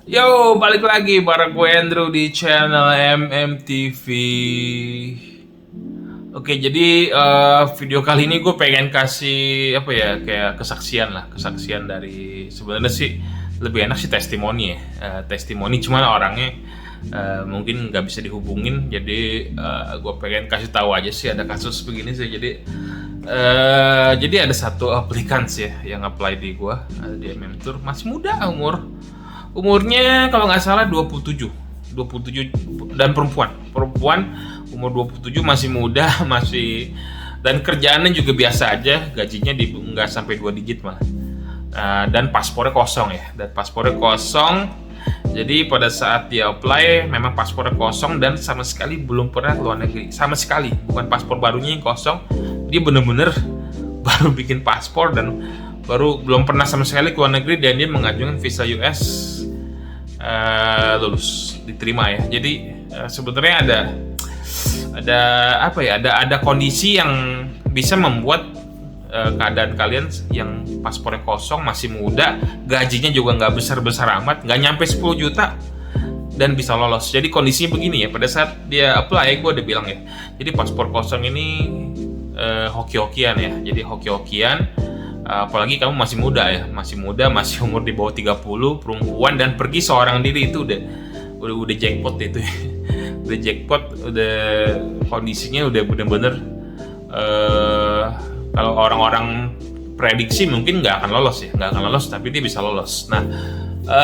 Yo, balik lagi bareng gue Andrew di channel MMTV. Oke, jadi video kali ini gue pengen kasih apa ya, kayak kesaksian dari sebenarnya sih lebih enak sih testimoni ya. Testimoni cuman orangnya mungkin nggak bisa dihubungin, jadi gue pengen kasih tahu aja sih ada kasus begini sih. Jadi ada satu applicant sih ya, yang apply di gue di MM Tour, masih muda umurnya kalau nggak salah 27 dan perempuan umur 27, masih muda, masih, dan kerjaannya juga biasa aja, gajinya nggak sampai 2 digit malah. Dan paspornya kosong ya, jadi pada saat dia apply memang paspornya kosong dan sama sekali belum pernah ke luar negeri, sama sekali. Bukan paspor barunya yang kosong, dia bener-bener baru bikin paspor dan belum pernah sama sekali ke luar negeri, dan dia mengajukan visa US, lulus, diterima ya. Jadi sebenarnya ada kondisi yang bisa membuat keadaan kalian yang paspornya kosong, masih muda, gajinya juga nggak besar-besar amat, nggak nyampe 10 juta, dan bisa lolos. Jadi kondisinya begini ya, pada saat dia apply, gue udah bilang ya, jadi paspor kosong ini hoki-hokian ya, jadi hoki-hokian. Apalagi kamu masih muda, masih umur di bawah 30, perempuan, dan pergi seorang diri, itu udah jackpot itu ya. Udah jackpot, udah kondisinya udah bener-bener kalau orang-orang prediksi mungkin nggak akan lolos, tapi dia bisa lolos. Nah,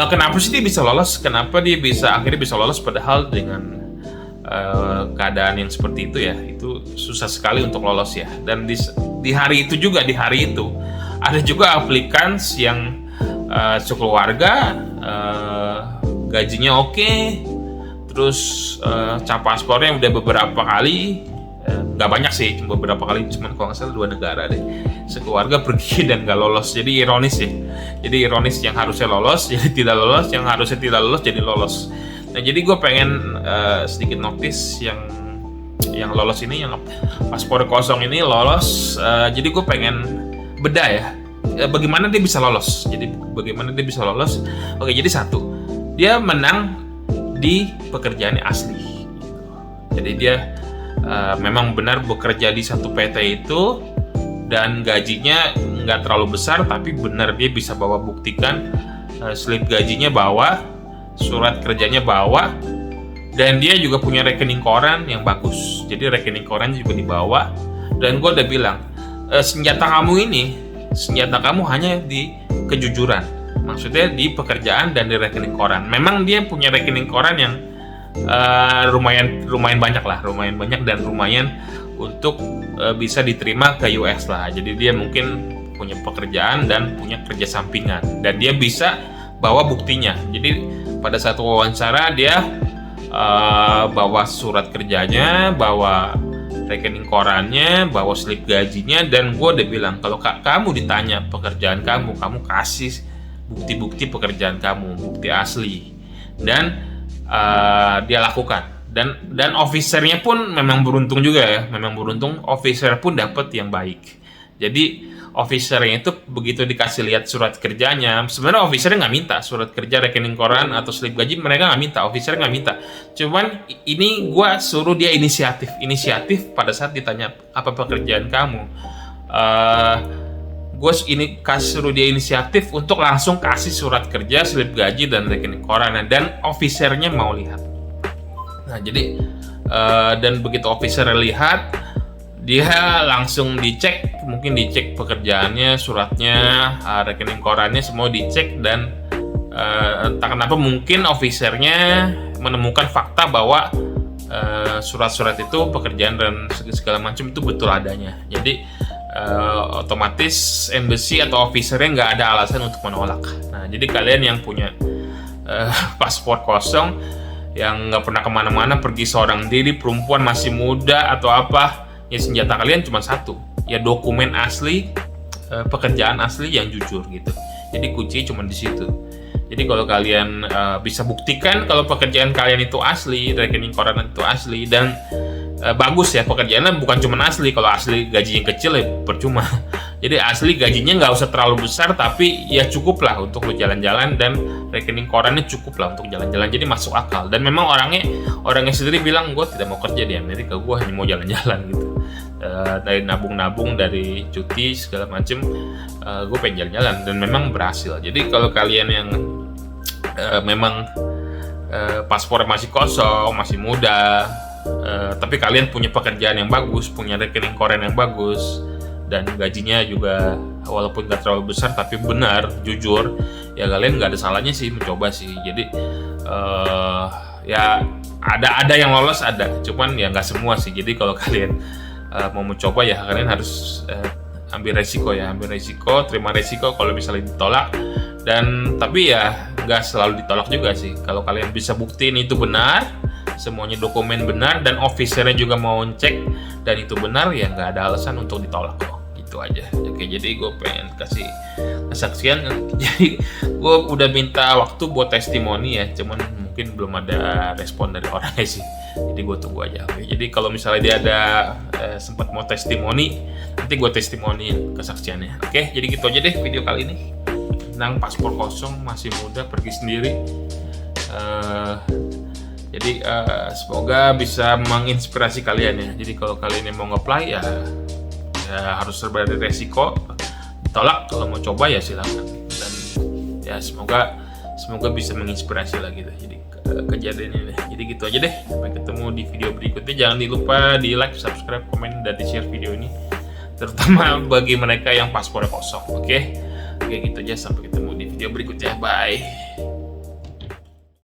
kenapa sih dia bisa lolos? Kenapa dia akhirnya bisa lolos, padahal dengan keadaan yang seperti itu ya, itu susah sekali untuk lolos ya. Dan di hari itu ada juga applicants yang sekeluarga, gajinya oke, terus cap paspornya udah beberapa kali, nggak banyak sih, cuma beberapa kali, cuman kalau nggak salah 2 negara deh, sekeluarga pergi dan nggak lolos. Jadi ironis ya, yang harusnya lolos jadi tidak lolos, yang harusnya tidak lolos jadi lolos. Nah, jadi gue pengen sedikit notice yang lolos ini, yang paspor kosong ini lolos. Jadi gue pengen beda ya, bagaimana dia bisa lolos. Oke, jadi satu, dia menang di pekerjaannya asli. Jadi dia memang benar bekerja di satu PT itu, dan gajinya nggak terlalu besar, tapi benar dia bisa buktikan slip gajinya bawa, surat kerjanya bawa, dan dia juga punya rekening koran yang bagus. Jadi rekening koran juga dibawa. Dan gue udah bilang, senjata kamu hanya di kejujuran, maksudnya di pekerjaan dan di rekening koran. Memang dia punya rekening koran yang lumayan banyak dan lumayan untuk bisa diterima ke US lah. Jadi dia mungkin punya pekerjaan dan punya kerja sampingan, dan dia bisa bawa buktinya. Jadi pada saat wawancara dia bawa surat kerjanya, bawa rekening korannya, bawa slip gajinya. Dan gue udah bilang, kalau kamu ditanya pekerjaan kamu kasih bukti-bukti pekerjaan kamu, bukti asli, dan dia lakukan. Dan officernya pun memang beruntung juga ya, officer pun dapat yang baik. Jadi officernya itu begitu dikasih lihat surat kerjanya, sebenarnya officernya nggak minta surat kerja, rekening koran, atau slip gaji, mereka nggak minta, officer nggak minta. Cuman ini gue suruh dia inisiatif pada saat ditanya apa pekerjaan kamu. Gue suruh dia inisiatif untuk langsung kasih surat kerja, slip gaji, dan rekening koran, dan officernya mau lihat. Nah, jadi dan begitu officer lihat, dia langsung dicek pekerjaannya, suratnya, rekening korannya, semua dicek. Dan entah kenapa mungkin officernya menemukan fakta bahwa surat-surat itu, pekerjaan dan segala macam itu betul adanya. Jadi otomatis embassy atau officernya nggak ada alasan untuk menolak. Nah, jadi kalian yang punya paspor kosong, yang nggak pernah kemana-mana, pergi seorang diri, perempuan, masih muda atau apa, ya senjata kalian cuma satu, ya dokumen asli, pekerjaan asli yang jujur gitu. Jadi kuncinya cuma di situ. Jadi kalau kalian bisa buktikan kalau pekerjaan kalian itu asli, rekening koran itu asli, dan bagus ya pekerjaannya, bukan cuma asli. Kalau asli gajinya kecil ya percuma. Jadi asli gajinya nggak usah terlalu besar, tapi ya cukup lah untuk lo jalan-jalan, dan rekening korannya cukup lah untuk jalan-jalan. Jadi masuk akal. Dan memang orangnya sendiri bilang, gue tidak mau kerja di Amerika, gue hanya mau jalan-jalan gitu. Dari nabung-nabung, dari cuti segala macem, gue pengen jalan-jalan, dan memang berhasil. Jadi kalau kalian yang memang paspornya masih kosong, masih muda, tapi kalian punya pekerjaan yang bagus, punya rekening koran yang bagus, dan gajinya juga walaupun gak terlalu besar tapi benar, jujur, ya kalian nggak ada salahnya sih mencoba sih. Jadi ya ada yang lolos, ada, cuman ya nggak semua sih. Jadi kalau kalian mau mencoba ya kalian harus ambil resiko, terima resiko kalau misalnya ditolak. Dan tapi ya nggak selalu ditolak juga sih. Kalau kalian bisa buktiin itu benar, semuanya dokumen benar, dan officernya juga mau cek dan itu benar, ya nggak ada alasan untuk ditolak kok. Gitu aja. Oke, jadi gue pengen kasih kesaksian. Jadi gue udah minta waktu buat testimoni ya, cuman mungkin belum ada respon dari orangnya sih. Jadi gue tunggu aja. Oke, jadi kalau misalnya dia ada sempat mau testimoni, nanti gue testimoniin kesaksiannya. Oke, jadi gitu aja deh video kali ini tentang paspor kosong, masih muda, pergi sendiri. Jadi semoga bisa menginspirasi kalian ya. Jadi kalau kalian yang mau nge-apply ya harus berbeda resiko, ditolak. Kalau mau coba ya silakan. Dan ya semoga bisa menginspirasi lah gitu. Jadi kejadian ini. Jadi gitu aja deh. Sampai ketemu di video berikutnya. Jangan lupa di like, subscribe, komen, dan di share video ini, terutama bagi mereka yang paspornya kosong. Oke, gitu aja. Sampai ketemu di video berikutnya. Bye.